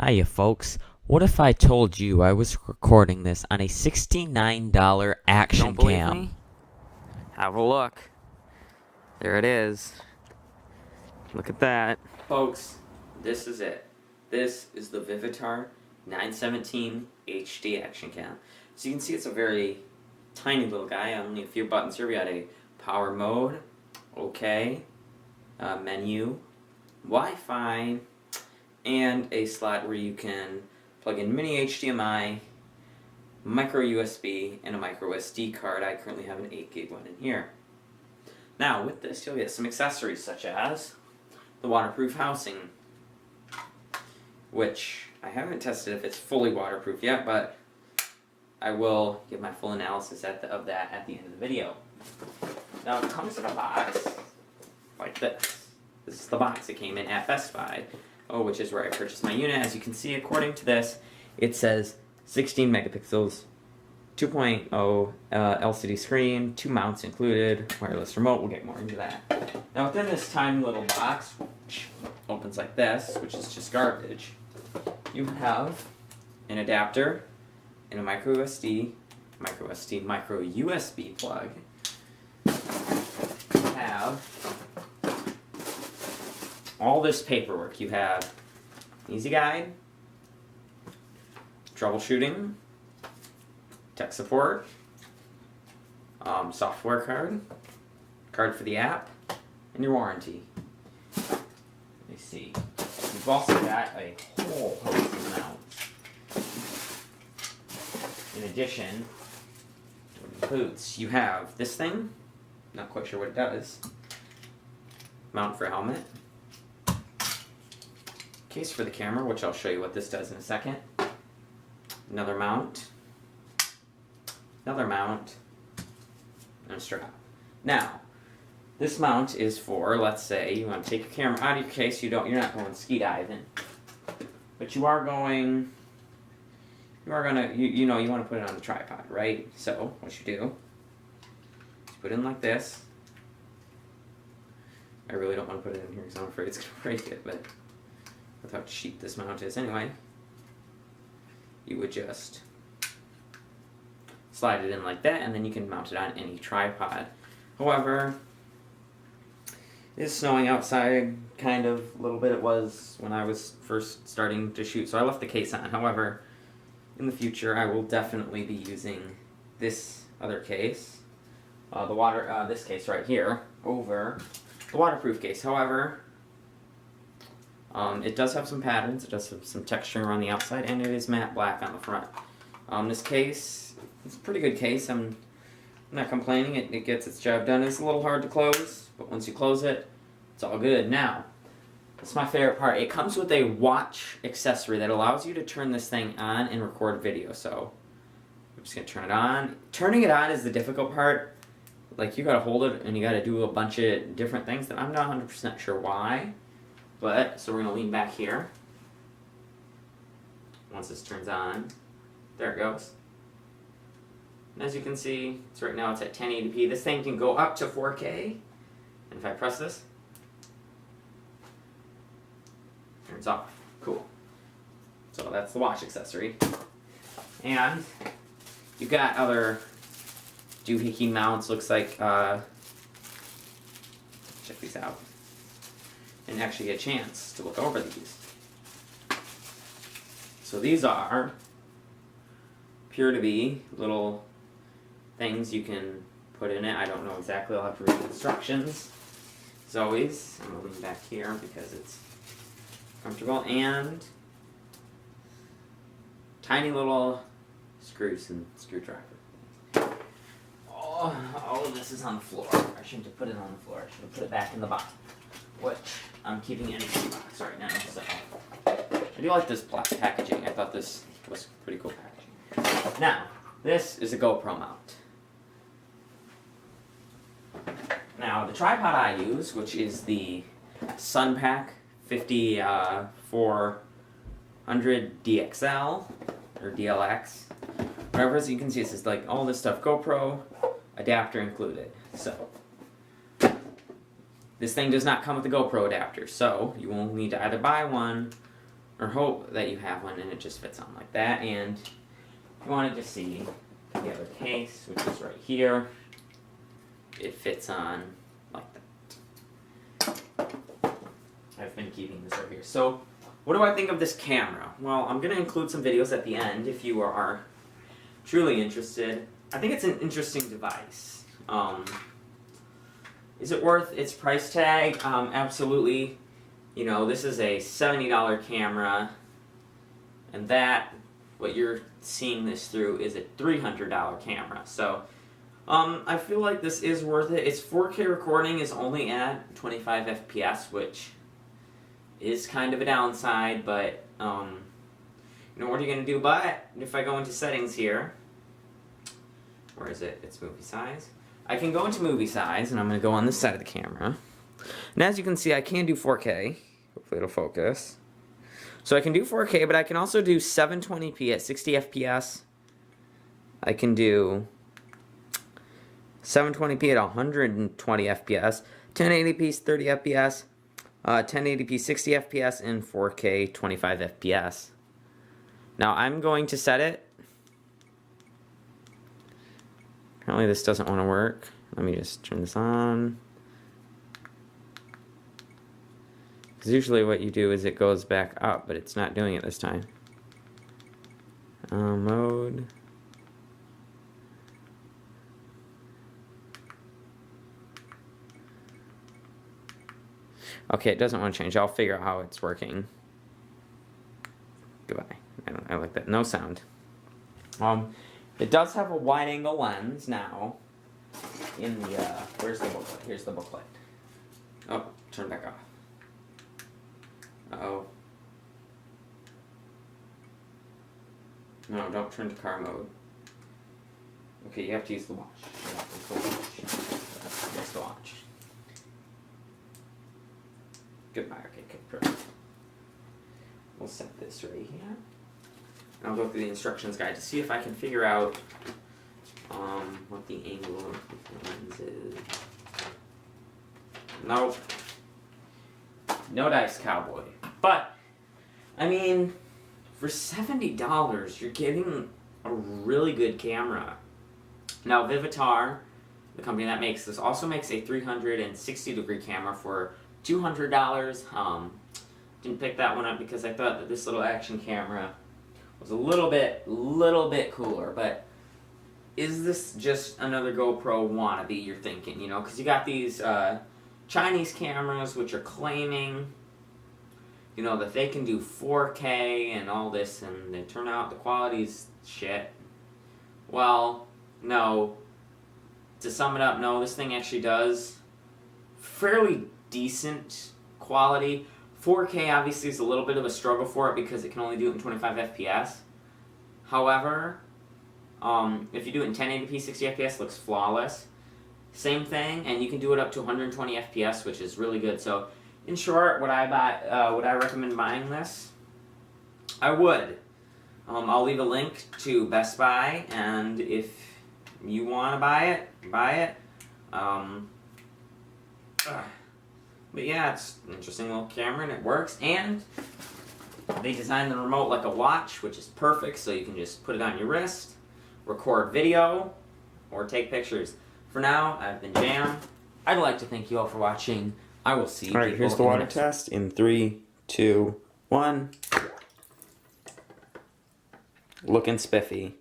Hiya, folks. What if I told you I was recording this on a $69 action Don't believe cam? me? Have a look. There it is. Look at that. Folks, this is it. This is the Vivitar 917 HD action cam. So you can see it's a very tiny little guy, only a few buttons here. We got a power mode, OK, menu, Wi-Fi, and a slot where you can plug in mini HDMI, micro USB, and a micro SD card. I currently have an 8 gig one in here. Now with this you'll get some accessories such as the waterproof housing, which I haven't tested if it's fully waterproof yet, but I will give my full analysis of that at the end of the video. Now it comes in a box like this. This is the box it came in at Best Buy, which is where I purchased my unit. As you can see, according to this, it says 16 megapixels, 2.0 LCD screen, 2 mounts included, wireless remote. We'll get more into that. Now within this tiny little box, which opens like this, which is just garbage, you have an adapter and a micro USB plug. You have all this paperwork. You have easy guide, troubleshooting, tech support, software card for the app, and your warranty. Let me see. You've also got a whole host of mounts. In addition, boots. You have this thing. Not quite sure what it does. Mount for helmet. Case for the camera, which I'll show you what this does in a second. Another mount. Another mount. And a strap. Now, this mount is for, let's say, you want to take your camera out of your case. You're not going ski diving, but you want to put it on the tripod, right? So what you do is put it in like this. I really don't want to put it in here because I'm afraid it's going to break it, but with how cheap this mount is anyway, you would just slide it in like that, and then you can mount it on any tripod. However, it is snowing outside, kind of, a little bit. It was when I was first starting to shoot, so I left the case on. However, in the future, I will definitely be using this other case, this case right here, over the waterproof case. However, it does have some patterns, it does have some texture around the outside, and it is matte black on the front. This case, it's a pretty good case. I'm not complaining. It gets its job done. It's a little hard to close, but once you close it, it's all good. Now, that's my favorite part. It comes with a watch accessory that allows you to turn this thing on and record video. So, I'm just going to turn it on. Turning it on is the difficult part. Like, you got to hold it and you got to do a bunch of different things that I'm not 100% sure why. But, so we're going to lean back here. Once this turns on, there it goes. And as you can see, right now it's at 1080p. This thing can go up to 4K. And if I press this, turns off. Cool. So that's the watch accessory. And you've got other doohickey mounts. Looks like, check these out. And actually get a chance to look over these. So these appear to be little things you can put in it. I don't know exactly. I'll have to read the instructions. As always, I'm going to lean back here because it's comfortable. And tiny little screws and screwdriver. Oh, all of this is on the floor. I shouldn't have put it on the floor. I should have put it back in the box, which I'm keeping in a key box right now. So I do like this packaging. I thought this was pretty cool packaging. Now, this is a GoPro mount. Now, the tripod I use, which is the Sunpack 5400 DXL, or DLX, whatever, as you can see, it says like all this stuff, GoPro, adapter included. So, this thing does not come with a GoPro adapter, so you will need to either buy one or hope that you have one and it just fits on like that. And if you wanted to see the other case, which is right here, it fits on like that. I've been keeping this right here. So what do I think of this camera? Well, I'm going to include some videos at the end if you are truly interested. I think it's an interesting device. Is it worth its price tag? Absolutely. You know, this is a $70 camera, and that, what you're seeing this through, is a $300 camera. So, I feel like this is worth it. Its 4K recording is only at 25 FPS, which is kind of a downside, but, you know, what are you going to do? But, if I go into settings here, where is it? It's movie size. I can go into movie size, and I'm going to go on this side of the camera. And as you can see, I can do 4K. Hopefully it'll focus. So I can do 4K, but I can also do 720p at 60 FPS. I can do 720p at 120 FPS, 1080p 30 FPS, 1080p 60 FPS, and 4K 25 FPS. Now I'm going to set it. Apparently this doesn't want to work. Let me just turn this on. Because usually what you do is it goes back up, but it's not doing it this time. Mode. Okay, it doesn't want to change. I'll figure out how it's working. Goodbye. I like that. No sound. It does have a wide-angle lens now. In the where's the booklet? Here's the booklet. Oh, turn back off. Uh-oh. No, don't turn to car mode. Okay, you have to use the watch. Here's the watch. Goodbye. Okay, perfect. We'll set this right here. And I'll go through the instructions guide to see if I can figure out what the angle of the lens is. Nope. No dice, cowboy. But, I mean, for $70, you're getting a really good camera. Now, Vivitar, the company that makes this, also makes a 360-degree camera for $200. Didn't pick that one up because I thought that this little action camera was a little bit cooler. But is this just another GoPro wannabe, you're thinking, you know? Because you got these Chinese cameras which are claiming, you know, that they can do 4K and all this, and they turn out the quality's shit. Well, no. To sum it up, no, this thing actually does fairly decent quality. 4K obviously is a little bit of a struggle for it because it can only do it in 25 FPS. However, if you do it in 1080p 60 FPS, it looks flawless. Same thing, and you can do it up to 120 FPS, which is really good. So, in short, would I recommend buying this? I would. I'll leave a link to Best Buy, and if you want to buy it, buy it. But yeah, it's an interesting little camera, and it works. And they designed the remote like a watch, which is perfect, so you can just put it on your wrist, record video, or take pictures. For now, I've been Jam. I'd like to thank you all for watching. I will see you. Alright, here's the water test in 3, 2, 1. Looking spiffy.